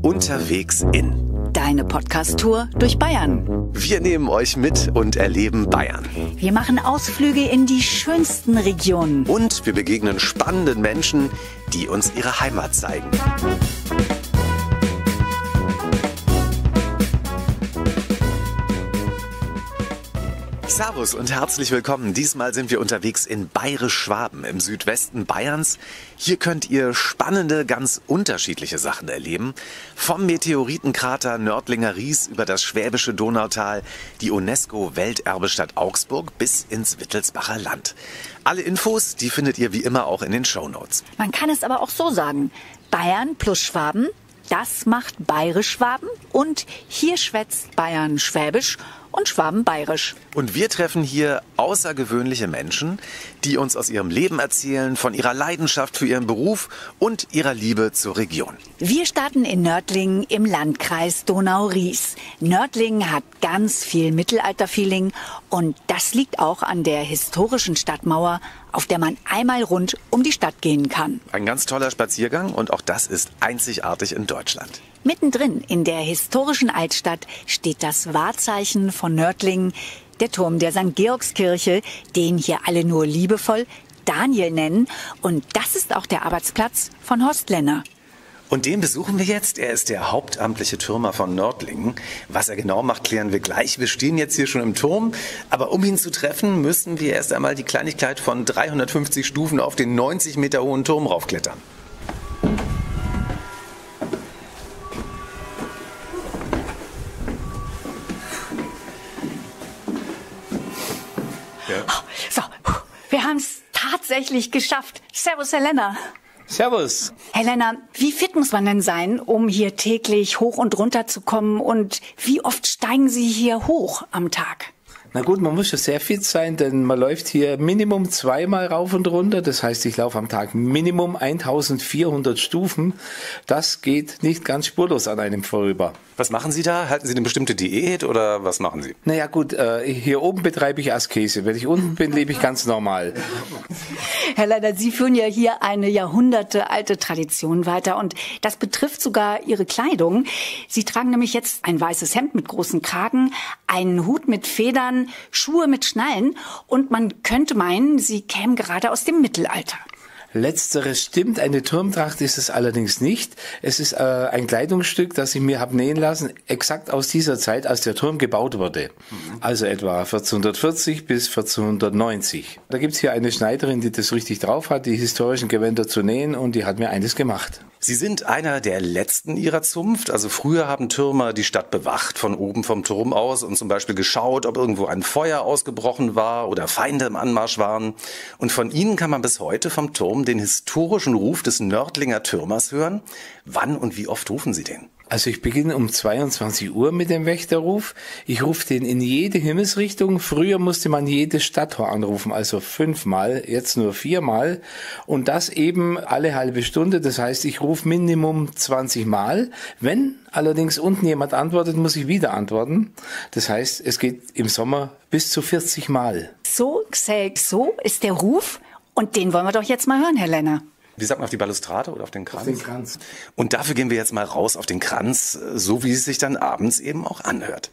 Unterwegs in. Deine Podcast-Tour durch Bayern. Wir nehmen euch mit und erleben Bayern. Wir machen Ausflüge in die schönsten Regionen. Und wir begegnen spannenden Menschen, die uns ihre Heimat zeigen. Servus und herzlich willkommen. Diesmal sind wir unterwegs in Bayerisch-Schwaben im Südwesten Bayerns. Hier könnt ihr spannende, ganz unterschiedliche Sachen erleben. Vom Meteoritenkrater Nördlinger Ries über das schwäbische Donautal, die UNESCO-Welterbestadt Augsburg bis ins Wittelsbacher Land. Alle Infos, die findet ihr wie immer auch in den Shownotes. Man kann es aber auch so sagen. Bayern plus Schwaben, das macht Bayerisch-Schwaben. Und hier schwätzt Bayern Schwäbisch und Schwaben bayerisch. Und wir treffen hier außergewöhnliche Menschen, die uns aus ihrem Leben erzählen, von ihrer Leidenschaft für ihren Beruf und ihrer Liebe zur Region. Wir starten in Nördlingen im Landkreis Donau-Ries. Nördlingen hat ganz viel Mittelalter-Feeling und das liegt auch an der historischen Stadtmauer, auf der man einmal rund um die Stadt gehen kann. Ein ganz toller Spaziergang und auch das ist einzigartig in Deutschland. Mittendrin in der historischen Altstadt steht das Wahrzeichen von Nördlingen, der Turm der St. Georgskirche, den hier alle nur liebevoll Daniel nennen. Und das ist auch der Arbeitsplatz von Horst Lenner. Und den besuchen wir jetzt. Er ist der hauptamtliche Türmer von Nördlingen. Was er genau macht, klären wir gleich. Wir stehen jetzt hier schon im Turm. Aber um ihn zu treffen, müssen wir erst einmal die Kleinigkeit von 350 Stufen auf den 90 Meter hohen Turm raufklettern. So, wir haben es tatsächlich geschafft. Servus, Herr Lenner. Servus. Herr Lenner, wie fit muss man denn sein, um hier täglich hoch und runter zu kommen? Und wie oft steigen Sie hier hoch am Tag? Na gut, man muss schon sehr fit sein, denn man läuft hier Minimum 2-mal rauf und runter. Das heißt, ich laufe am Tag Minimum 1400 Stufen. Das geht nicht ganz spurlos an einem vorüber. Was machen Sie da? Halten Sie eine bestimmte Diät oder was machen Sie? Naja gut, hier oben betreibe ich Askese. Wenn ich unten bin, lebe ich ganz normal. Herr Lenner, Sie führen ja hier eine jahrhundertealte Tradition weiter und das betrifft sogar Ihre Kleidung. Sie tragen nämlich jetzt ein weißes Hemd mit großen Kragen, einen Hut mit Federn, Schuhe mit Schnallen und man könnte meinen, Sie kämen gerade aus dem Mittelalter. Letzteres stimmt, eine Turmtracht ist es allerdings nicht. Es ist ein Kleidungsstück, das ich mir habe nähen lassen, exakt aus dieser Zeit, als der Turm gebaut wurde. Also etwa 1440 bis 1490. Da gibt's hier eine Schneiderin, die das richtig drauf hat, die historischen Gewänder zu nähen und die hat mir eines gemacht. Sie sind einer der letzten Ihrer Zunft. Also früher haben Türmer die Stadt bewacht, von oben vom Turm aus und zum Beispiel geschaut, ob irgendwo ein Feuer ausgebrochen war oder Feinde im Anmarsch waren. Und von Ihnen kann man bis heute vom Turm den historischen Ruf des Nördlinger Türmers hören. Wann und wie oft rufen Sie den? Also ich beginne um 22 Uhr mit dem Wächterruf. Ich rufe den in jede Himmelsrichtung. Früher musste man jedes Stadttor anrufen, also 5-mal, jetzt nur 4-mal. Und das eben alle halbe Stunde. Das heißt, ich rufe Minimum 20 Mal. Wenn allerdings unten jemand antwortet, muss ich wieder antworten. Das heißt, es geht im Sommer bis zu 40 Mal. So ist der Ruf und den wollen wir doch jetzt mal hören, Herr Lenner. Wie sagt man, auf die Balustrade oder auf den Kranz? Auf den Kranz. Und dafür gehen wir jetzt mal raus auf den Kranz, so wie es sich dann abends eben auch anhört.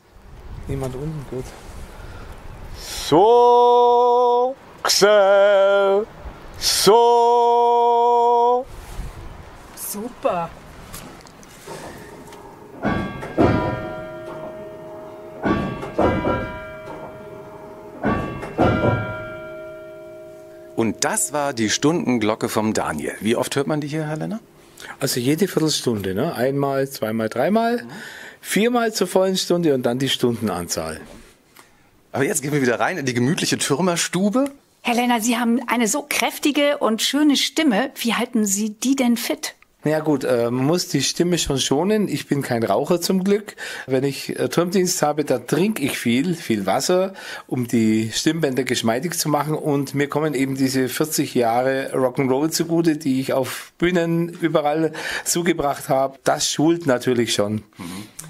Niemand unten, gut. So, so. Super. Und das war die Stundenglocke vom Daniel. Wie oft hört man die hier, Herr Lenner? Also jede Viertelstunde, ne? 1-mal, 2-mal, 3-mal, 4-mal zur vollen Stunde und dann die Stundenanzahl. Aber jetzt gehen wir wieder rein in die gemütliche Türmerstube. Herr Lenner, Sie haben eine so kräftige und schöne Stimme. Wie halten Sie die denn fit? Ja gut, man muss die Stimme schon schonen. Ich bin kein Raucher zum Glück. Wenn ich Turmdienst habe, da trinke ich viel Wasser, um die Stimmbänder geschmeidig zu machen. Und mir kommen eben diese 40 Jahre Rock'n'Roll zugute, die ich auf Bühnen überall zugebracht habe. Das schult natürlich schon.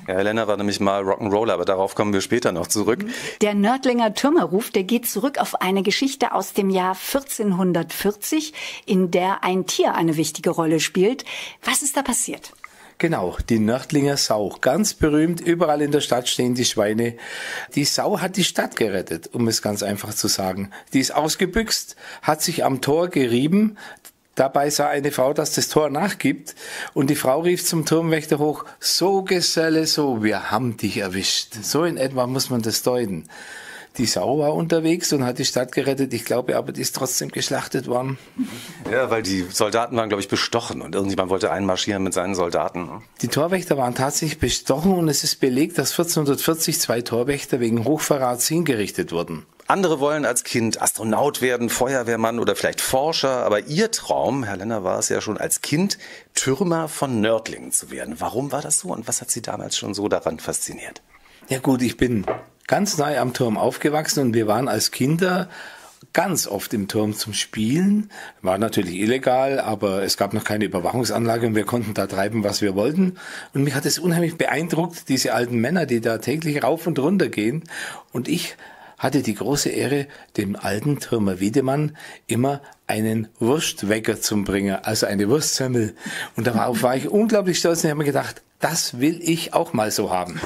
Ja, Herr Lenner war nämlich mal Rock'n'Roller, aber darauf kommen wir später noch zurück. Der Nördlinger Türmerruf, der geht zurück auf eine Geschichte aus dem Jahr 1440, in der ein Tier eine wichtige Rolle spielt. Was ist da passiert? Genau, die Nördlinger Sau. Ganz berühmt, überall in der Stadt stehen die Schweine. Die Sau hat die Stadt gerettet, um es ganz einfach zu sagen. Die ist ausgebüxt, hat sich am Tor gerieben. Dabei sah eine Frau, dass das Tor nachgibt, und die Frau rief zum Turmwächter hoch: So, Geselle, so, wir haben dich erwischt. So in etwa muss man das deuten. Die Sau war unterwegs und hat die Stadt gerettet. Ich glaube aber, die ist trotzdem geschlachtet worden. Ja, weil die Soldaten waren, glaube ich, bestochen und irgendjemand wollte einmarschieren mit seinen Soldaten. Die Torwächter waren tatsächlich bestochen und es ist belegt, dass 1440 2 Torwächter wegen Hochverrats hingerichtet wurden. Andere wollen als Kind Astronaut werden, Feuerwehrmann oder vielleicht Forscher. Aber Ihr Traum, Herr Lenner, war es ja schon als Kind, Türmer von Nördlingen zu werden. Warum war das so und was hat Sie damals schon so daran fasziniert? Ja gut, ich bin ganz nahe am Turm aufgewachsen und wir waren als Kinder ganz oft im Turm zum Spielen. War natürlich illegal, aber es gab noch keine Überwachungsanlage und wir konnten da treiben, was wir wollten. Und mich hat es unheimlich beeindruckt, diese alten Männer, die da täglich rauf und runter gehen. Und ich hatte die große Ehre, dem alten Türmer Wiedemann immer einen Wurstwecker zu bringen, also eine Wurstsemmel. Und darauf war ich unglaublich stolz und habe mir gedacht, das will ich auch mal so haben.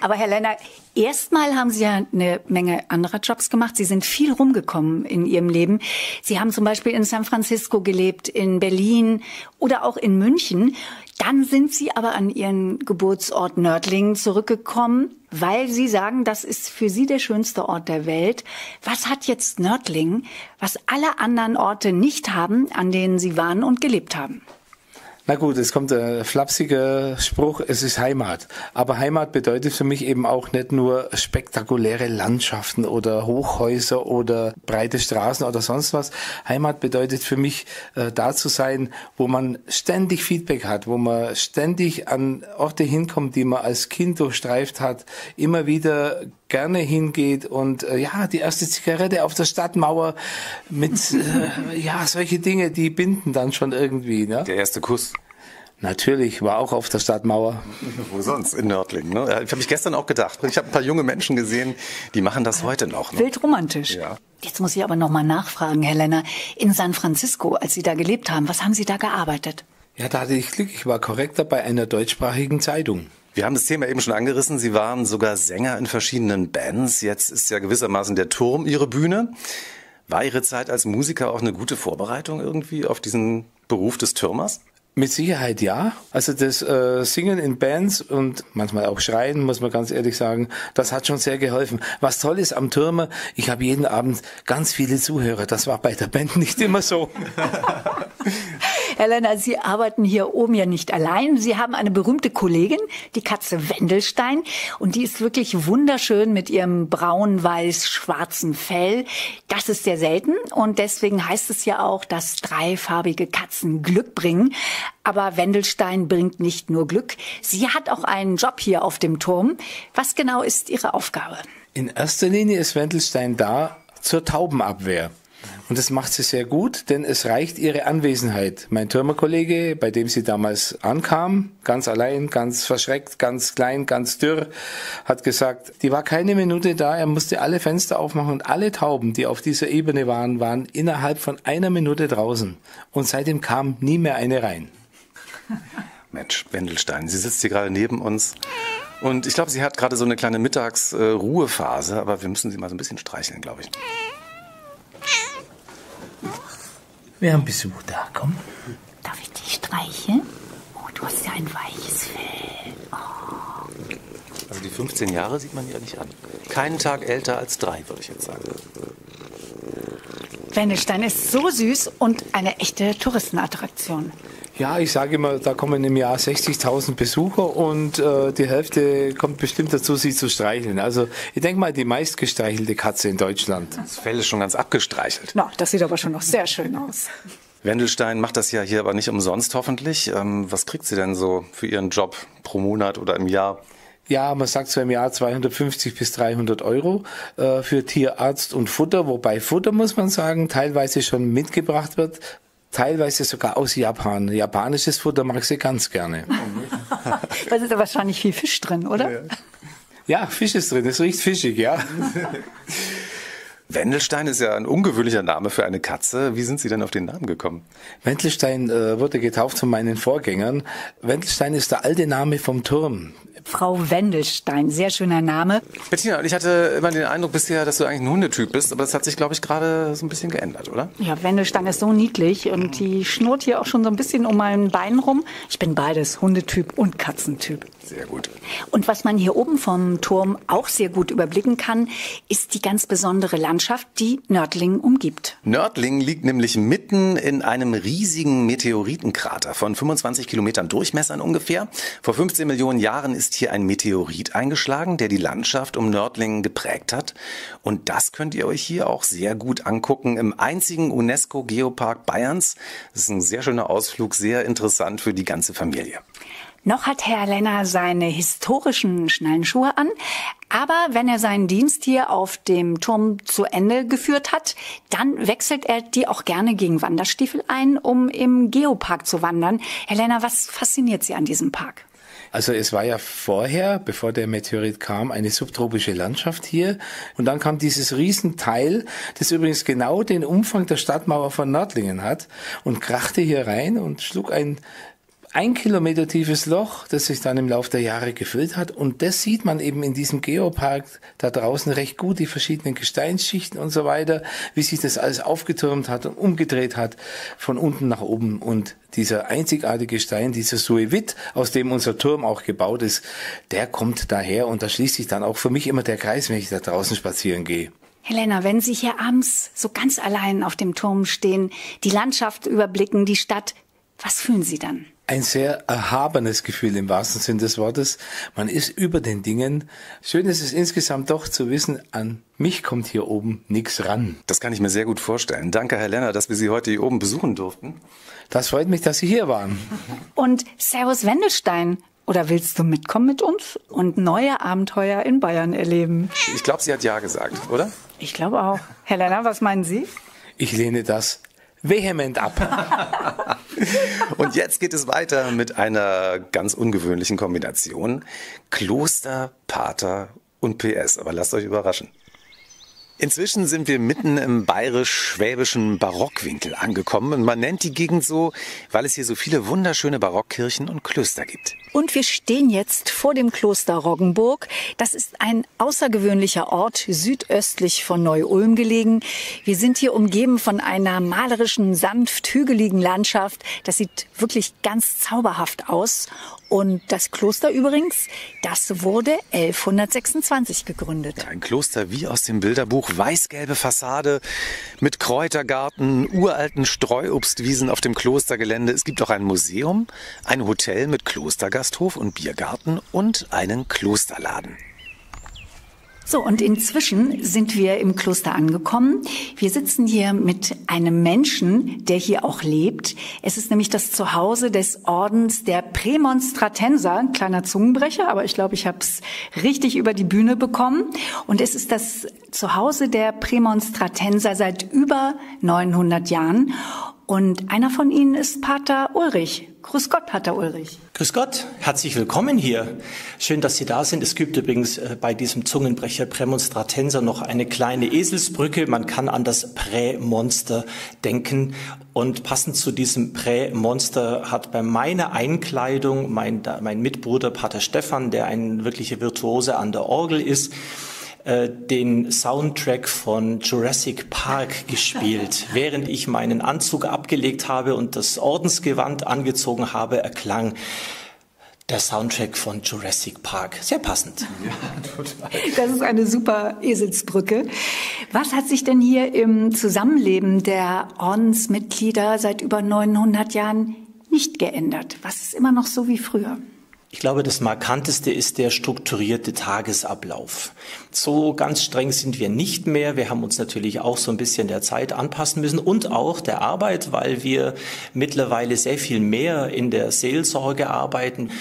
Aber Herr Lenner, erstmal haben Sie ja eine Menge anderer Jobs gemacht. Sie sind viel rumgekommen in Ihrem Leben. Sie haben zum Beispiel in San Francisco gelebt, in Berlin oder auch in München. Dann sind Sie aber an Ihren Geburtsort Nördlingen zurückgekommen, weil Sie sagen, das ist für Sie der schönste Ort der Welt. Was hat jetzt Nördlingen, was alle anderen Orte nicht haben, an denen Sie waren und gelebt haben? Na gut, es kommt ein flapsiger Spruch, es ist Heimat. Aber Heimat bedeutet für mich eben auch nicht nur spektakuläre Landschaften oder Hochhäuser oder breite Straßen oder sonst was. Heimat bedeutet für mich, da zu sein, wo man ständig Feedback hat, wo man ständig an Orte hinkommt, die man als Kind durchstreift hat, immer wieder gerne hingeht und die erste Zigarette auf der Stadtmauer mit solche Dinge, die binden dann schon irgendwie. Ne? Der erste Kuss. Natürlich, war auch auf der Stadtmauer. Wo sonst? In Nördlingen. Ne? Ich habe mich gestern auch gedacht. Ich habe ein paar junge Menschen gesehen, die machen das heute noch. Ne? Wild romantisch. Ja. Jetzt muss ich aber noch mal nachfragen, Herr Lenner. In San Francisco, als Sie da gelebt haben, was haben Sie da gearbeitet? Ja, da hatte ich Glück. Ich war Korrektor bei einer deutschsprachigen Zeitung. Wir haben das Thema eben schon angerissen. Sie waren sogar Sänger in verschiedenen Bands. Jetzt ist ja gewissermaßen der Turm Ihre Bühne. War Ihre Zeit als Musiker auch eine gute Vorbereitung irgendwie auf diesen Beruf des Türmers? Mit Sicherheit ja. Also das Singen in Bands und manchmal auch Schreien, muss man ganz ehrlich sagen, das hat schon sehr geholfen. Was toll ist am Türmer, ich habe jeden Abend ganz viele Zuhörer. Das war bei der Band nicht immer so. Herr Lenner, Sie arbeiten hier oben ja nicht allein. Sie haben eine berühmte Kollegin, die Katze Wendelstein. Und die ist wirklich wunderschön mit ihrem braun-weiß-schwarzen Fell. Das ist sehr selten. Und deswegen heißt es ja auch, dass dreifarbige Katzen Glück bringen. Aber Wendelstein bringt nicht nur Glück. Sie hat auch einen Job hier auf dem Turm. Was genau ist Ihre Aufgabe? In erster Linie ist Wendelstein da zur Taubenabwehr. Und das macht sie sehr gut, denn es reicht ihre Anwesenheit. Mein Türmerkollege, bei dem sie damals ankam, ganz allein, ganz verschreckt, ganz klein, ganz dürr, hat gesagt, die war keine Minute da, er musste alle Fenster aufmachen und alle Tauben, die auf dieser Ebene waren innerhalb von einer Minute draußen. Und seitdem kam nie mehr eine rein. Mensch, Wendelstein, sie sitzt hier gerade neben uns. Und ich glaube, sie hat gerade so eine kleine Mittagsruhephase, aber wir müssen sie mal so ein bisschen streicheln, glaube ich. Wir haben Besuch da, komm. Darf ich dich streicheln? Oh, du hast ja ein weiches Fell. Oh. Also die 15 Jahre sieht man ja nicht an. Keinen Tag älter als 3, würde ich jetzt sagen. Wendelstein ist so süß und eine echte Touristenattraktion. Ja, ich sage immer, da kommen im Jahr 60.000 Besucher und die Hälfte kommt bestimmt dazu, sie zu streicheln. Also ich denke mal, die meistgestreichelte Katze in Deutschland. Das Fell ist schon ganz abgestreichelt. Na, das sieht aber schon noch sehr schön aus. Wendelstein macht das ja hier aber nicht umsonst hoffentlich. Was kriegt sie denn so für ihren Job pro Monat oder im Jahr? Ja, man sagt so im Jahr 250 bis 300 Euro für Tierarzt und Futter. Wobei Futter, muss man sagen, teilweise schon mitgebracht wird. Teilweise sogar aus Japan. Japanisches Futter mag sie ganz gerne. Da ist ja wahrscheinlich viel Fisch drin, oder? Ja, Fisch ist drin. Es riecht fischig, ja. Wendelstein ist ja ein ungewöhnlicher Name für eine Katze. Wie sind Sie denn auf den Namen gekommen? Wendelstein wurde getauft von meinen Vorgängern. Wendelstein ist der alte Name vom Turm. Frau Wendelstein, sehr schöner Name. Bettina, und ich hatte immer den Eindruck bisher, dass du eigentlich ein Hundetyp bist, aber das hat sich, glaube ich, gerade so ein bisschen geändert, oder? Ja, Wendelstein ist so niedlich und die schnurrt hier auch schon so ein bisschen um mein Bein rum. Ich bin beides, Hundetyp und Katzentyp. Sehr gut. Und was man hier oben vom Turm auch sehr gut überblicken kann, ist die ganz besondere Landschaft, die Nördlingen umgibt. Nördlingen liegt nämlich mitten in einem riesigen Meteoritenkrater von 25 Kilometern Durchmessern ungefähr. Vor 15 Millionen Jahren ist hier ein Meteorit eingeschlagen, der die Landschaft um Nördlingen geprägt hat. Und das könnt ihr euch hier auch sehr gut angucken im einzigen UNESCO-Geopark Bayerns. Das ist ein sehr schöner Ausflug, sehr interessant für die ganze Familie. Noch hat Herr Lenner seine historischen Schnallenschuhe an, aber wenn er seinen Dienst hier auf dem Turm zu Ende geführt hat, dann wechselt er die auch gerne gegen Wanderstiefel ein, um im Geopark zu wandern. Herr Lenner, was fasziniert Sie an diesem Park? Also es war ja vorher, bevor der Meteorit kam, eine subtropische Landschaft hier. Und dann kam dieses Riesenteil, das übrigens genau den Umfang der Stadtmauer von Nördlingen hat, und krachte hier rein und schlug ein Kilometer tiefes Loch, das sich dann im Laufe der Jahre gefüllt hat. Und das sieht man eben in diesem Geopark da draußen recht gut, die verschiedenen Gesteinsschichten und so weiter, wie sich das alles aufgetürmt hat und umgedreht hat von unten nach oben. Und dieser einzigartige Stein, dieser Suevit, aus dem unser Turm auch gebaut ist, der kommt daher, und da schließt sich dann auch für mich immer der Kreis, wenn ich da draußen spazieren gehe. Helena, wenn Sie hier abends so ganz allein auf dem Turm stehen, die Landschaft überblicken, die Stadt, was fühlen Sie dann? Ein sehr erhabenes Gefühl im wahrsten Sinn des Wortes. Man ist über den Dingen. Schön ist es insgesamt doch zu wissen, an mich kommt hier oben nichts ran. Das kann ich mir sehr gut vorstellen. Danke, Herr Lenner, dass wir Sie heute hier oben besuchen durften. Das freut mich, dass Sie hier waren. Und Servus Wendelstein. Oder willst du mitkommen mit uns und neue Abenteuer in Bayern erleben? Ich glaube, sie hat ja gesagt, oder? Ich glaube auch. Herr Lenner, was meinen Sie? Ich lehne das vehement ab. Und jetzt geht es weiter mit einer ganz ungewöhnlichen Kombination. Kloster, Pater und PS. Aber lasst euch überraschen. Inzwischen sind wir mitten im bayerisch-schwäbischen Barockwinkel angekommen. Und man nennt die Gegend so, weil es hier so viele wunderschöne Barockkirchen und Klöster gibt. Und wir stehen jetzt vor dem Kloster Roggenburg. Das ist ein außergewöhnlicher Ort, südöstlich von Neu-Ulm gelegen. Wir sind hier umgeben von einer malerischen, sanft hügeligen Landschaft. Das sieht wirklich ganz zauberhaft aus. Und das Kloster übrigens, das wurde 1126 gegründet. Ein Kloster wie aus dem Bilderbuch, weißgelbe Fassade mit Kräutergarten, uralten Streuobstwiesen auf dem Klostergelände. Es gibt auch ein Museum, ein Hotel mit Klostergasthof und Biergarten und einen Klosterladen. So, und inzwischen sind wir im Kloster angekommen. Wir sitzen hier mit einem Menschen, der hier auch lebt. Es ist nämlich das Zuhause des Ordens der Prämonstratenser. Ein kleiner Zungenbrecher, aber ich glaube, ich habe es richtig über die Bühne bekommen. Und es ist das Zuhause der Prämonstratenser seit über 900 Jahren. Und einer von ihnen ist Pater Ulrich. Grüß Gott, Pater Ulrich. Grüß Gott, herzlich willkommen hier. Schön, dass Sie da sind. Es gibt übrigens bei diesem Zungenbrecher Prämonstratenser noch eine kleine Eselsbrücke. Man kann an das Prämonster denken. Und passend zu diesem Prämonster hat bei meiner Einkleidung mein Mitbruder Pater Stefan, der ein wirklicher Virtuose an der Orgel ist, den Soundtrack von Jurassic Park gespielt. Während ich meinen Anzug abgelegt habe und das Ordensgewand angezogen habe, erklang der Soundtrack von Jurassic Park. Sehr passend. Ja, total. Das ist eine super Eselsbrücke. Was hat sich denn hier im Zusammenleben der Ordensmitglieder seit über 900 Jahren nicht geändert? Was ist immer noch so wie früher? Ich glaube, das Markanteste ist der strukturierte Tagesablauf. So ganz streng sind wir nicht mehr. Wir haben uns natürlich auch so ein bisschen der Zeit anpassen müssen und auch der Arbeit, weil wir mittlerweile sehr viel mehr in der Seelsorge arbeiten.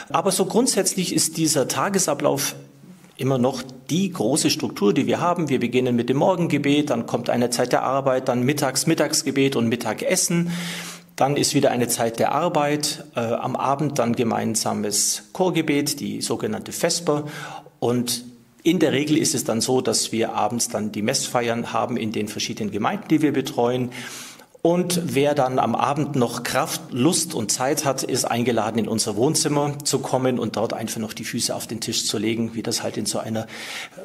Aber so grundsätzlich ist dieser Tagesablauf immer noch die große Struktur, die wir haben. Wir beginnen mit dem Morgengebet, dann kommt eine Zeit der Arbeit, dann Mittagsgebet und Mittagessen. Dann ist wieder eine Zeit der Arbeit, am Abend dann gemeinsames Chorgebet, die sogenannte Vesper. Und In der Regel ist es dann so, dass wir abends dann die Messfeiern haben in den verschiedenen Gemeinden, die wir betreuen. Und wer dann am Abend noch Kraft, Lust und Zeit hat, ist eingeladen, in unser Wohnzimmer zu kommen und dort einfach noch die Füße auf den Tisch zu legen, wie das halt in so einer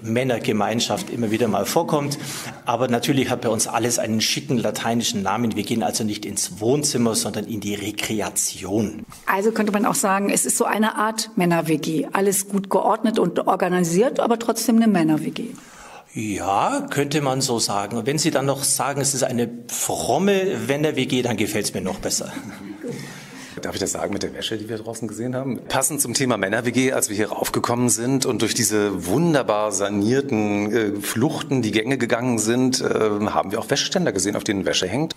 Männergemeinschaft immer wieder mal vorkommt. Aber natürlich hat bei uns alles einen schicken lateinischen Namen. Wir gehen also nicht ins Wohnzimmer, sondern in die Rekreation. Also könnte man auch sagen, es ist so eine Art Männer-WG. Alles gut geordnet und organisiert, aber trotzdem eine Männer-WG. Ja, könnte man so sagen. Und wenn Sie dann noch sagen, es ist eine fromme Männer-WG, dann gefällt es mir noch besser. Darf ich das sagen mit der Wäsche, die wir draußen gesehen haben? Passend zum Thema Männer-WG, als wir hier raufgekommen sind und durch diese wunderbar sanierten Fluchten die Gänge gegangen sind, haben wir auch Wäscheständer gesehen, auf denen Wäsche hängt.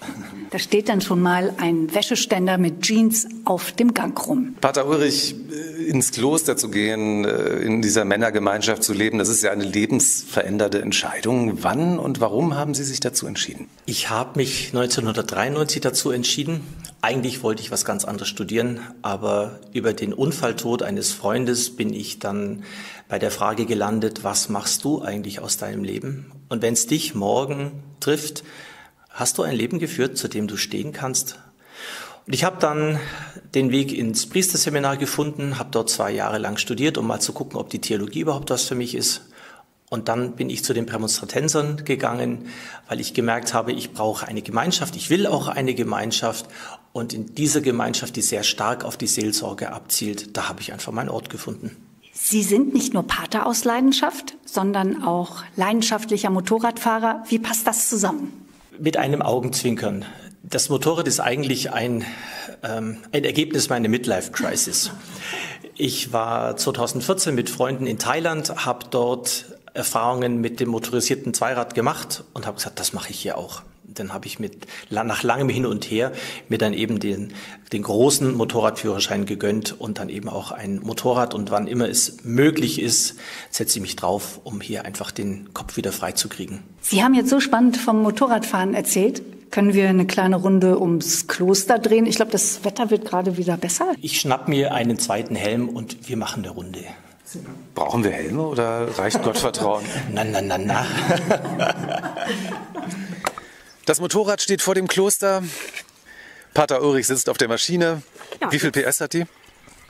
Da steht dann schon mal ein Wäscheständer mit Jeans auf dem Gang rum. Pater Ulrich, ins Kloster zu gehen, in dieser Männergemeinschaft zu leben, das ist ja eine lebensverändernde Entscheidung. Wann und warum haben Sie sich dazu entschieden? Ich habe mich 1993 dazu entschieden. Eigentlich wollte ich was ganz anderes studieren, aber über den Unfalltod eines Freundes bin ich dann bei der Frage gelandet, was machst du eigentlich aus deinem Leben? Und wenn es dich morgen trifft, hast du ein Leben geführt, zu dem du stehen kannst? Und ich habe dann den Weg ins Priesterseminar gefunden, habe dort 2 Jahre lang studiert, um mal zu gucken, ob die Theologie überhaupt was für mich ist. Und dann bin ich zu den Prämonstratensern gegangen, weil ich gemerkt habe, ich brauche eine Gemeinschaft, ich will auch eine Gemeinschaft. Und in dieser Gemeinschaft, die sehr stark auf die Seelsorge abzielt, da habe ich einfach meinen Ort gefunden. Sie sind nicht nur Pater aus Leidenschaft, sondern auch leidenschaftlicher Motorradfahrer. Wie passt das zusammen? Mit einem Augenzwinkern. Das Motorrad ist eigentlich ein Ergebnis meiner Midlife-Crisis. Ich war 2014 mit Freunden in Thailand, habe dort Erfahrungen mit dem motorisierten Zweirad gemacht und habe gesagt, das mache ich hier auch. Dann habe ich nach langem Hin und Her mir dann eben den großen Motorradführerschein gegönnt und dann eben auch ein Motorrad. Und wann immer es möglich ist, setze ich mich drauf, um hier einfach den Kopf wieder frei zu kriegen. Sie haben jetzt so spannend vom Motorradfahren erzählt. Können wir eine kleine Runde ums Kloster drehen? Ich glaube, das Wetter wird gerade wieder besser. Ich schnapp mir einen zweiten Helm und wir machen eine Runde. Brauchen wir Helme oder reicht Gottvertrauen? Na. Das Motorrad steht vor dem Kloster. Pater Ulrich sitzt auf der Maschine. Ja. Wie viel PS hat die?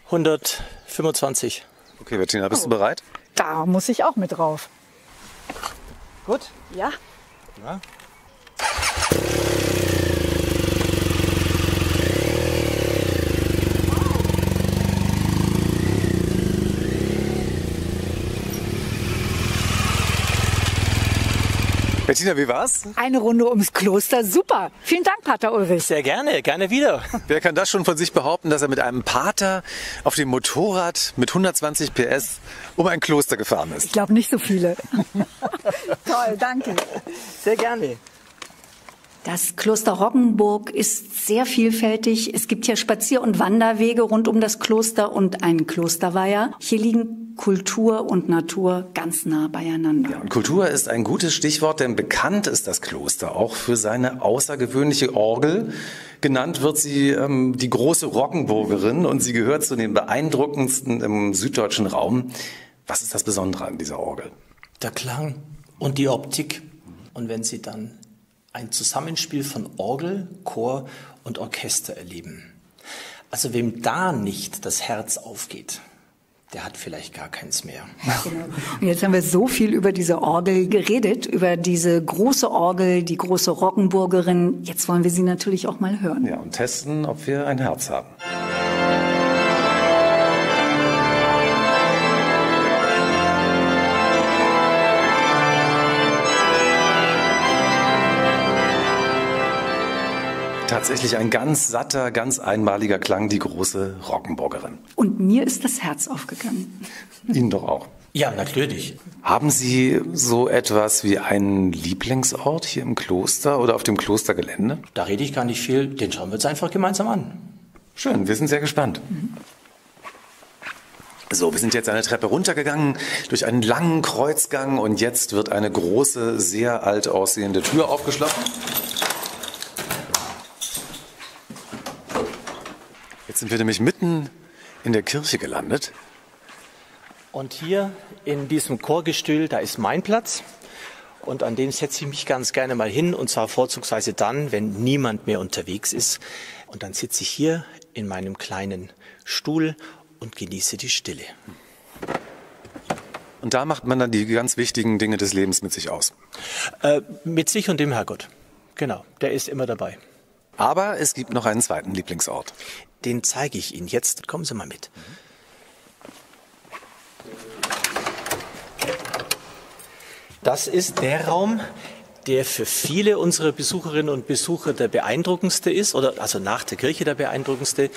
125. Okay, Bettina, bist du bereit? Da muss ich auch mit drauf. Gut. Ja. Ja. Bettina, wie war's? Eine Runde ums Kloster, super. Vielen Dank, Pater Ulrich. Sehr gerne wieder. Wer kann das schon von sich behaupten, dass er mit einem Pater auf dem Motorrad mit 120 PS um ein Kloster gefahren ist? Ich glaube nicht so viele. Toll, danke. Sehr gerne. Das Kloster Roggenburg ist sehr vielfältig. Es gibt hier Spazier- und Wanderwege rund um das Kloster und einen Klosterweiher. Hier liegen Kultur und Natur ganz nah beieinander. Ja, und Kultur ist ein gutes Stichwort, denn bekannt ist das Kloster auch für seine außergewöhnliche Orgel. Genannt wird sie die große Roggenburgerin und sie gehört zu den beeindruckendsten im süddeutschen Raum. Was ist das Besondere an dieser Orgel? Der Klang und die Optik. Und wenn Sie dann ein Zusammenspiel von Orgel, Chor und Orchester erleben. Also wem da nicht das Herz aufgeht, der hat vielleicht gar keins mehr. Genau. Und jetzt haben wir so viel über diese Orgel geredet, über diese große Orgel, die große Roggenburgerin. Jetzt wollen wir sie natürlich auch mal hören. Ja, und testen, ob wir ein Herz haben. Tatsächlich ein ganz satter, ganz einmaliger Klang, die große Roggenburgerin. Und mir ist das Herz aufgegangen. Ihnen doch auch. Ja, natürlich. Haben Sie so etwas wie einen Lieblingsort hier im Kloster oder auf dem Klostergelände? Da rede ich gar nicht viel, den schauen wir uns einfach gemeinsam an. Schön, wir sind sehr gespannt. So, wir sind jetzt eine Treppe runtergegangen, durch einen langen Kreuzgang und jetzt wird eine große, sehr alt aussehende Tür aufgeschlossen. Jetzt sind wir nämlich mitten in der Kirche gelandet. Und hier in diesem Chorgestühl, da ist mein Platz. Und an dem setze ich mich ganz gerne mal hin, und zwar vorzugsweise dann, wenn niemand mehr unterwegs ist. Und dann sitze ich hier in meinem kleinen Stuhl und genieße die Stille. Und da macht man dann die ganz wichtigen Dinge des Lebens mit sich aus? Mit sich und dem Herrgott. Genau, der ist immer dabei. Aber es gibt noch einen zweiten Lieblingsort. Den zeige ich Ihnen jetzt. Kommen Sie mal mit. Das ist der Raum, der für viele unserer Besucherinnen und Besucher der beeindruckendste ist, oder also nach der Kirche der beeindruckendste,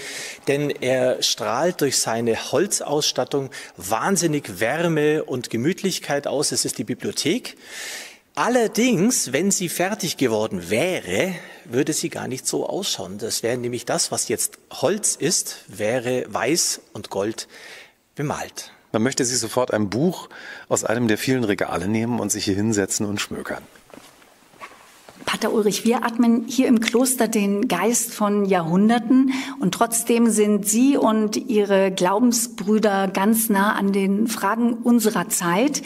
denn er strahlt durch seine Holzausstattung wahnsinnig Wärme und Gemütlichkeit aus. Es ist die Bibliothek. Allerdings, wenn sie fertig geworden wäre, würde sie gar nicht so ausschauen. Das wäre nämlich das, was jetzt Holz ist, wäre weiß und gold bemalt. Man möchte sich sofort ein Buch aus einem der vielen Regale nehmen und sich hier hinsetzen und schmökern. Pater Ulrich, wir atmen hier im Kloster den Geist von Jahrhunderten und trotzdem sind Sie und Ihre Glaubensbrüder ganz nah an den Fragen unserer Zeit.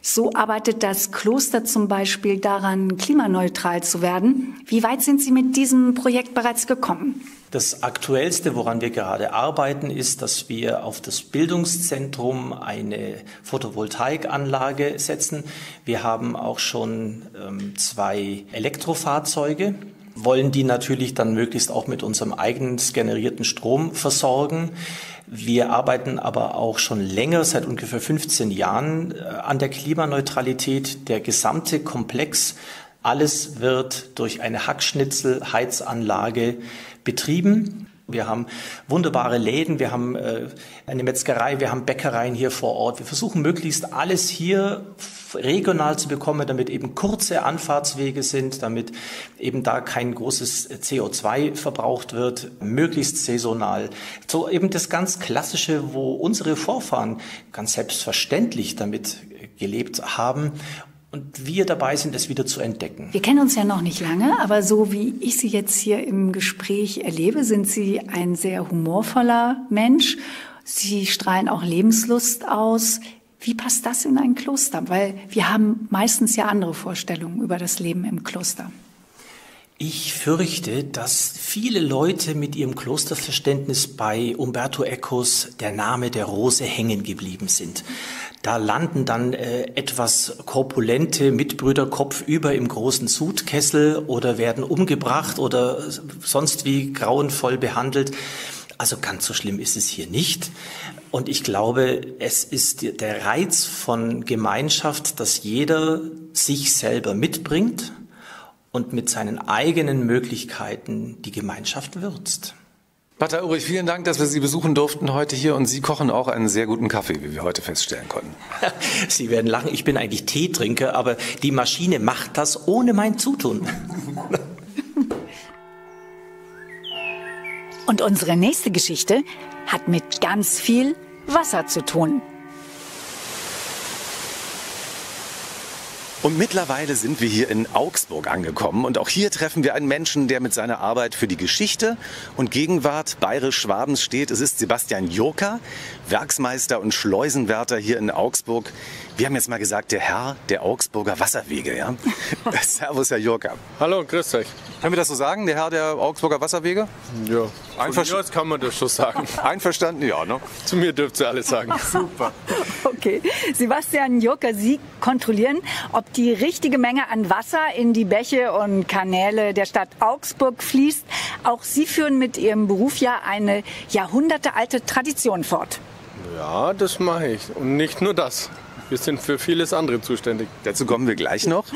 So arbeitet das Kloster zum Beispiel daran, klimaneutral zu werden. Wie weit sind Sie mit diesem Projekt bereits gekommen? Das Aktuellste, woran wir gerade arbeiten, ist, dass wir auf das Bildungszentrum eine Photovoltaikanlage setzen. Wir haben auch schon 2 Elektrofahrzeuge, wollen die natürlich dann möglichst auch mit unserem eigens generierten Strom versorgen. Wir arbeiten aber auch schon länger, seit ungefähr 15 Jahren, an der Klimaneutralität. Der gesamte Komplex, alles wird durch eine Hackschnitzel-Heizanlage betrieben. Wir haben wunderbare Läden, wir haben eine Metzgerei, wir haben Bäckereien hier vor Ort. Wir versuchen möglichst alles hier regional zu bekommen, damit eben kurze Anfahrtswege sind, damit eben da kein großes CO2 verbraucht wird, möglichst saisonal. So eben das ganz Klassische, wo unsere Vorfahren ganz selbstverständlich damit gelebt haben. Und wir dabei sind, es wieder zu entdecken. Wir kennen uns ja noch nicht lange, aber so wie ich Sie jetzt hier im Gespräch erlebe, sind Sie ein sehr humorvoller Mensch. Sie strahlen auch Lebenslust aus. Wie passt das in ein Kloster? Weil wir haben meistens ja andere Vorstellungen über das Leben im Kloster. Ich fürchte, dass viele Leute mit ihrem Klosterverständnis bei Umberto Ecos Der Name der Rose hängen geblieben sind. Da landen dann etwas korpulente Mitbrüder kopfüber im großen Sudkessel oder werden umgebracht oder sonst wie grauenvoll behandelt. Also ganz so schlimm ist es hier nicht. Und ich glaube, es ist der Reiz von Gemeinschaft, dass jeder sich selber mitbringt und mit seinen eigenen Möglichkeiten die Gemeinschaft würzt. Pater Ulrich, vielen Dank, dass wir Sie besuchen durften heute hier, und Sie kochen auch einen sehr guten Kaffee, wie wir heute feststellen konnten. Sie werden lachen, ich bin eigentlich Teetrinker, aber die Maschine macht das ohne mein Zutun. Und unsere nächste Geschichte hat mit ganz viel Wasser zu tun. Und mittlerweile sind wir hier in Augsburg angekommen, und auch hier treffen wir einen Menschen, der mit seiner Arbeit für die Geschichte und Gegenwart Bayerisch-Schwabens steht. Es ist Sebastian Jurka, Werksmeister und Schleusenwärter hier in Augsburg. Wir haben jetzt mal gesagt, der Herr der Augsburger Wasserwege. Ja? Servus, Herr Jurka. Hallo, grüß euch. Können wir das so sagen, der Herr der Augsburger Wasserwege? Ja, von mir aus kann man das schon sagen. Einverstanden? Ja, ne? Zu mir dürft ihr alle sagen. Super. Okay, Sebastian Jurka, Sie kontrollieren, ob die richtige Menge an Wasser in die Bäche und Kanäle der Stadt Augsburg fließt. Auch Sie führen mit Ihrem Beruf ja eine jahrhundertealte Tradition fort. Ja, das mache ich. Und nicht nur das. Wir sind für vieles andere zuständig. Dazu kommen wir gleich noch.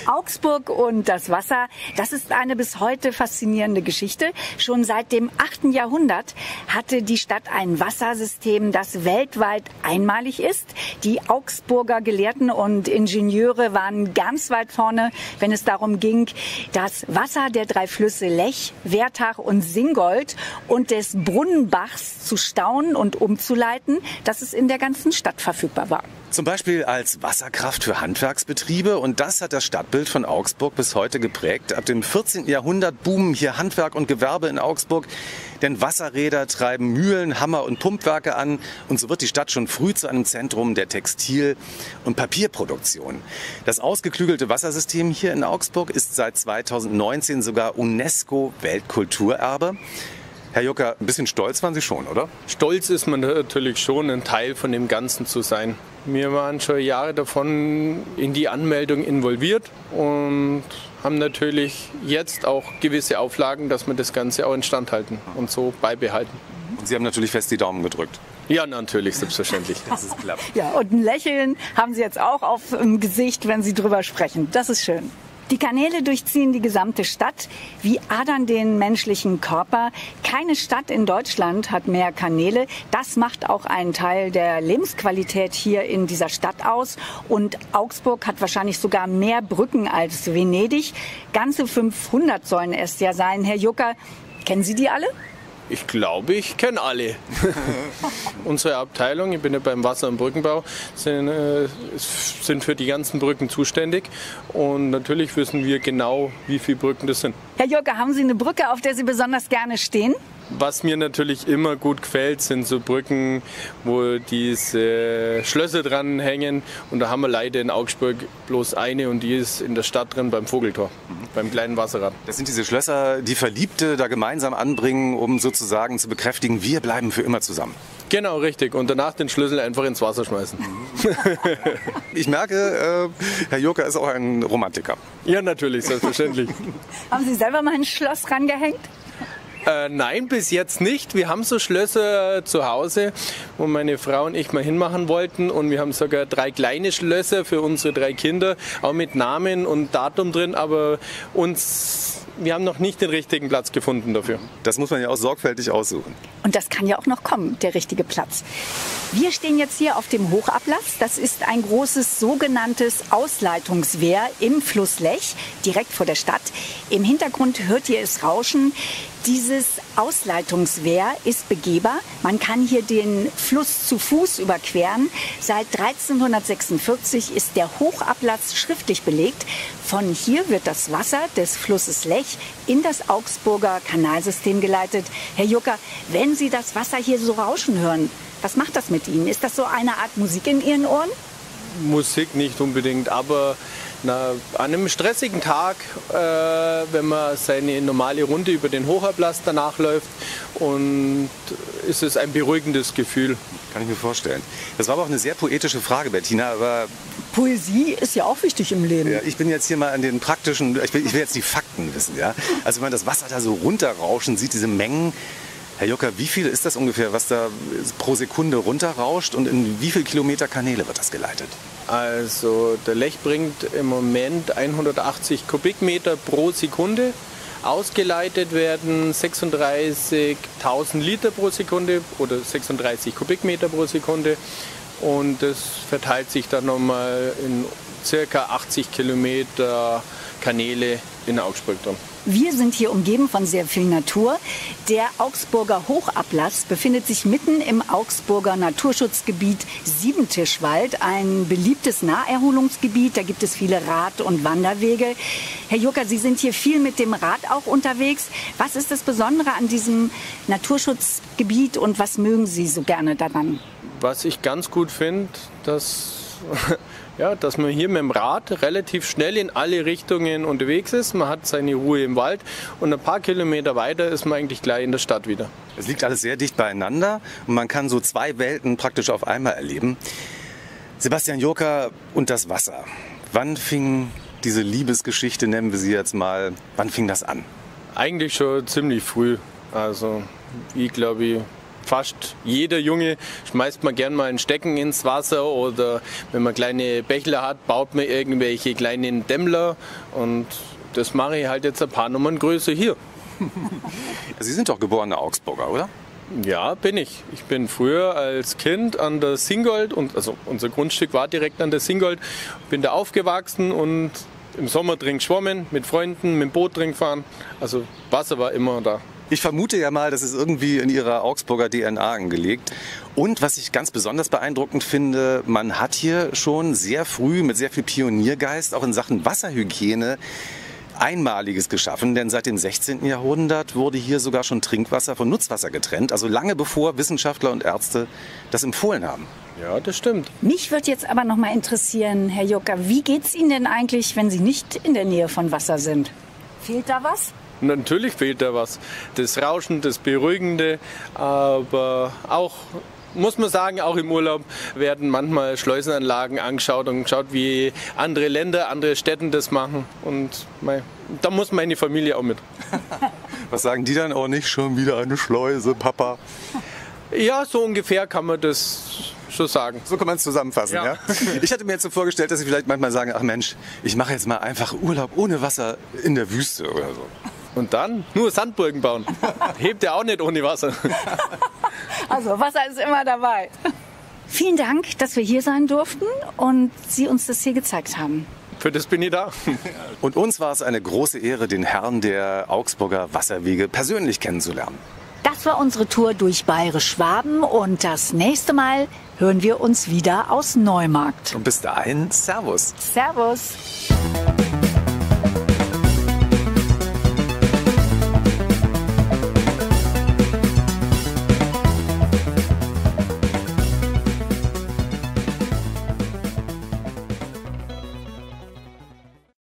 Augsburg und das Wasser, das ist eine bis heute faszinierende Geschichte. Schon seit dem 8. Jahrhundert hatte die Stadt ein Wassersystem, das weltweit einmalig ist. Die Augsburger Gelehrten und Ingenieure waren ganz weit vorne, wenn es darum ging, das Wasser der 3 Flüsse Lech, Wertach und Singold und des Brunnenbachs zu stauen und umzuleiten, dass es in der ganzen Stadt verfügbar war. Zum Beispiel als Wasserkraft für Handwerksbetriebe, und das hat das Stadtbild von Augsburg bis heute geprägt. Ab dem 14. Jahrhundert boomen hier Handwerk und Gewerbe in Augsburg, denn Wasserräder treiben Mühlen, Hammer- und Pumpwerke an, und so wird die Stadt schon früh zu einem Zentrum der Textil- und Papierproduktion. Das ausgeklügelte Wassersystem hier in Augsburg ist seit 2019 sogar UNESCO-Weltkulturerbe. Herr Jucker, ein bisschen stolz waren Sie schon, oder? Stolz ist man natürlich schon, ein Teil von dem Ganzen zu sein. Wir waren schon Jahre davon in die Anmeldung involviert und haben natürlich jetzt auch gewisse Auflagen, dass wir das Ganze auch instand halten und so beibehalten. Und Sie haben natürlich fest die Daumen gedrückt. Ja, natürlich, selbstverständlich. Das ist klar. Ja, und ein Lächeln haben Sie jetzt auch auf dem Gesicht, wenn Sie drüber sprechen. Das ist schön. Die Kanäle durchziehen die gesamte Stadt, wie Adern den menschlichen Körper. Keine Stadt in Deutschland hat mehr Kanäle. Das macht auch einen Teil der Lebensqualität hier in dieser Stadt aus. Und Augsburg hat wahrscheinlich sogar mehr Brücken als Venedig. Ganze 500 sollen es ja sein. Herr Jucker, kennen Sie die alle? Ich glaube, ich kenne alle. Unsere Abteilung, ich bin ja beim Wasser- und Brückenbau, sind für die ganzen Brücken zuständig. Und natürlich wissen wir genau, wie viele Brücken das sind. Herr Jucker, haben Sie eine Brücke, auf der Sie besonders gerne stehen? Was mir natürlich immer gut gefällt, sind so Brücken, wo diese Schlösser dran hängen. Und da haben wir leider in Augsburg bloß eine, und die ist in der Stadt drin beim Vogeltor, beim kleinen Wasserrad. Das sind diese Schlösser, die Verliebte da gemeinsam anbringen, um sozusagen zu bekräftigen, wir bleiben für immer zusammen. Genau, richtig. Und danach den Schlüssel einfach ins Wasser schmeißen. Ich merke, Herr Jucker ist auch ein Romantiker. Ja, natürlich, selbstverständlich. Haben Sie selber mal ein Schloss rangehängt? Nein, bis jetzt nicht. Wir haben so Schlösser zu Hause, wo meine Frau und ich mal hinmachen wollten. Und wir haben sogar 3 kleine Schlösser für unsere 3 Kinder, auch mit Namen und Datum drin. Aber wir haben noch nicht den richtigen Platz gefunden dafür. Das muss man ja auch sorgfältig aussuchen. Und das kann ja auch noch kommen, der richtige Platz. Wir stehen jetzt hier auf dem Hochablass. Das ist ein großes sogenanntes Ausleitungswehr im Fluss Lech, direkt vor der Stadt. Im Hintergrund hört ihr es rauschen. Dieses Ausleitungswehr ist begehbar. Man kann hier den Fluss zu Fuß überqueren. Seit 1346 ist der Hochablass schriftlich belegt. Von hier wird das Wasser des Flusses Lech in das Augsburger Kanalsystem geleitet. Herr Jucker, wenn Sie das Wasser hier so rauschen hören, was macht das mit Ihnen? Ist das so eine Art Musik in Ihren Ohren? Musik nicht unbedingt, aber an einem stressigen Tag, wenn man seine normale Runde über den Hochablass danach läuft, und ist es ein beruhigendes Gefühl. Kann ich mir vorstellen. Das war aber auch eine sehr poetische Frage, Bettina, aber Poesie ist ja auch wichtig im Leben. ja, ich bin jetzt hier mal an den praktischen, ich will jetzt die Fakten wissen. Ja? Also wenn man das Wasser da so runterrauschen sieht, diese Mengen. Herr Jucker, wie viel ist das ungefähr, was da pro Sekunde runterrauscht, und in wie viel Kilometer Kanäle wird das geleitet? Also der Lech bringt im Moment 180 Kubikmeter pro Sekunde. Ausgeleitet werden 36.000 Liter pro Sekunde oder 36 Kubikmeter pro Sekunde. Und das verteilt sich dann nochmal in circa 80 Kilometer Kanäle in Augsburg drin. Wir sind hier umgeben von sehr viel Natur. Der Augsburger Hochablass befindet sich mitten im Augsburger Naturschutzgebiet Siebentischwald, ein beliebtes Naherholungsgebiet. Da gibt es viele Rad- und Wanderwege. Herr Jucker, Sie sind hier viel mit dem Rad auch unterwegs. Was ist das Besondere an diesem Naturschutzgebiet und was mögen Sie so gerne daran? Was ich ganz gut finde, dass man hier mit dem Rad relativ schnell in alle Richtungen unterwegs ist. Man hat seine Ruhe im Wald, und ein paar Kilometer weiter ist man eigentlich gleich in der Stadt wieder. Es liegt alles sehr dicht beieinander und man kann so 2 Welten praktisch auf einmal erleben. Sebastian Jucker und das Wasser. Wann fing diese Liebesgeschichte, nennen wir sie jetzt mal, wann fing das an? Eigentlich schon ziemlich früh. Also ich glaube, fast jeder Junge schmeißt man gern mal ein Stecken ins Wasser, oder wenn man kleine Bächler hat, baut man irgendwelche kleinen Dämmler, und das mache ich halt jetzt ein paar Nummern größer hier. Sie sind doch geborener Augsburger, oder? Ja, bin ich. Ich bin früher als Kind an der Singold, also unser Grundstück war direkt an der Singold, bin da aufgewachsen und im Sommer drin geschwommen, mit Freunden, mit dem Boot drin gefahren. Also Wasser war immer da. Ich vermute ja mal, das ist irgendwie in Ihrer Augsburger DNA angelegt. Und was ich ganz besonders beeindruckend finde, man hat hier schon sehr früh mit sehr viel Pioniergeist auch in Sachen Wasserhygiene Einmaliges geschaffen, denn seit dem 16. Jahrhundert wurde hier sogar schon Trinkwasser von Nutzwasser getrennt, also lange bevor Wissenschaftler und Ärzte das empfohlen haben. Ja, das stimmt. Mich würde jetzt aber noch mal interessieren, Herr Jucker, wie geht's Ihnen denn eigentlich, wenn Sie nicht in der Nähe von Wasser sind? Fehlt da was? Natürlich fehlt da was. Das Rauschen, das Beruhigende, aber auch, muss man sagen, auch im Urlaub werden manchmal Schleusenanlagen angeschaut und geschaut, wie andere Länder, andere Städte das machen. Und da muss meine Familie auch mit. Was sagen die dann? Oh, nicht schon wieder eine Schleuse, Papa? Ja, so ungefähr kann man das schon sagen. So kann man es zusammenfassen, ja? Ich hatte mir jetzt so vorgestellt, dass Sie vielleicht manchmal sagen, ach Mensch, ich mache jetzt mal einfach Urlaub ohne Wasser in der Wüste oder so. Und dann nur Sandburgen bauen. Hebt ja auch nicht ohne Wasser. Also Wasser ist immer dabei. Vielen Dank, dass wir hier sein durften und Sie uns das hier gezeigt haben. Für das bin ich da. Und uns war es eine große Ehre, den Herrn der Augsburger Wasserwege persönlich kennenzulernen. Das war unsere Tour durch Bayerisch-Schwaben und das nächste Mal hören wir uns wieder aus Neumarkt. Und bis dahin, Servus. Servus.